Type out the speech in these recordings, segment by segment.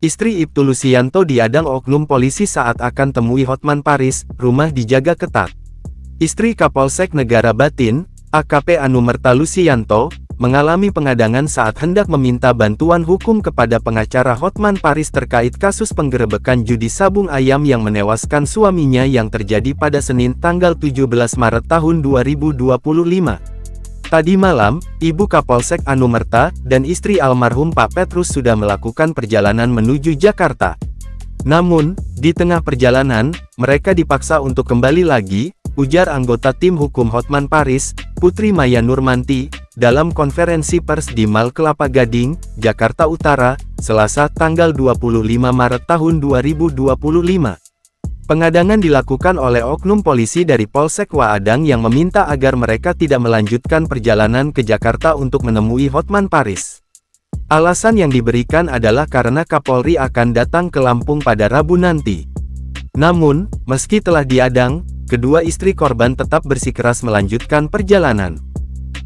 Istri Ibtu Lusianto diadang oknum polisi saat akan temui Hotman Paris, rumah dijaga ketat. Istri Kapolsek Negara Batin, AKP Anumerta Lusianto, mengalami pengadangan saat hendak meminta bantuan hukum kepada pengacara Hotman Paris terkait kasus penggerebekan judi sabung ayam yang menewaskan suaminya yang terjadi pada Senin tanggal 17 Maret tahun 2025. Tadi malam, Ibu Kapolsek Anumerta dan istri almarhum Pak Petrus sudah melakukan perjalanan menuju Jakarta. Namun, di tengah perjalanan, mereka dipaksa untuk kembali lagi, ujar anggota tim hukum Hotman Paris, Putri Maya Nurmanti, dalam konferensi pers di Mall Kelapa Gading, Jakarta Utara, Selasa tanggal 25 Maret tahun 2025. Pengadangan dilakukan oleh oknum polisi dari Polsek Waadang yang meminta agar mereka tidak melanjutkan perjalanan ke Jakarta untuk menemui Hotman Paris. Alasan yang diberikan adalah karena Kapolri akan datang ke Lampung pada Rabu nanti. Namun, meski telah diadang, kedua istri korban tetap bersikeras melanjutkan perjalanan.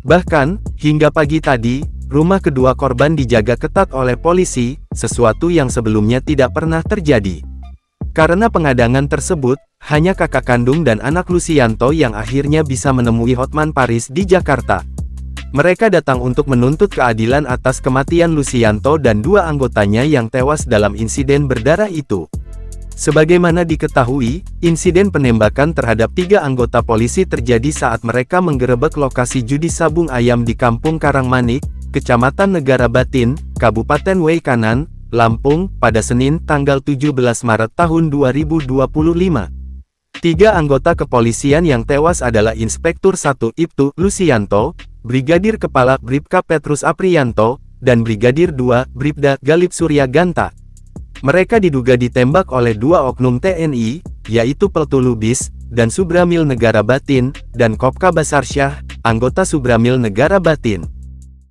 Bahkan, hingga pagi tadi, rumah kedua korban dijaga ketat oleh polisi, sesuatu yang sebelumnya tidak pernah terjadi. Karena pengadangan tersebut, hanya kakak kandung dan anak Lusianto yang akhirnya bisa menemui Hotman Paris di Jakarta. Mereka datang untuk menuntut keadilan atas kematian Lusianto dan dua anggotanya yang tewas dalam insiden berdarah itu. Sebagaimana diketahui, insiden penembakan terhadap 3 anggota polisi terjadi saat mereka menggerebek lokasi judi sabung ayam di Kampung Karangmanik, Kecamatan Negara Batin, Kabupaten Waikanan, Lampung, pada Senin tanggal 17 Maret tahun 2025. 3 anggota kepolisian yang tewas adalah Inspektur 1 Ibtu Lusianto, Brigadir Kepala Bribka Petrus Aprianto, dan Brigadir 2 Bribda Galip Surya Ganta. Mereka diduga ditembak oleh 2 oknum TNI, yaitu Peltu Lubis, dan Subramil Negara Batin, dan Kopka Basarsyah, anggota Subramil Negara Batin.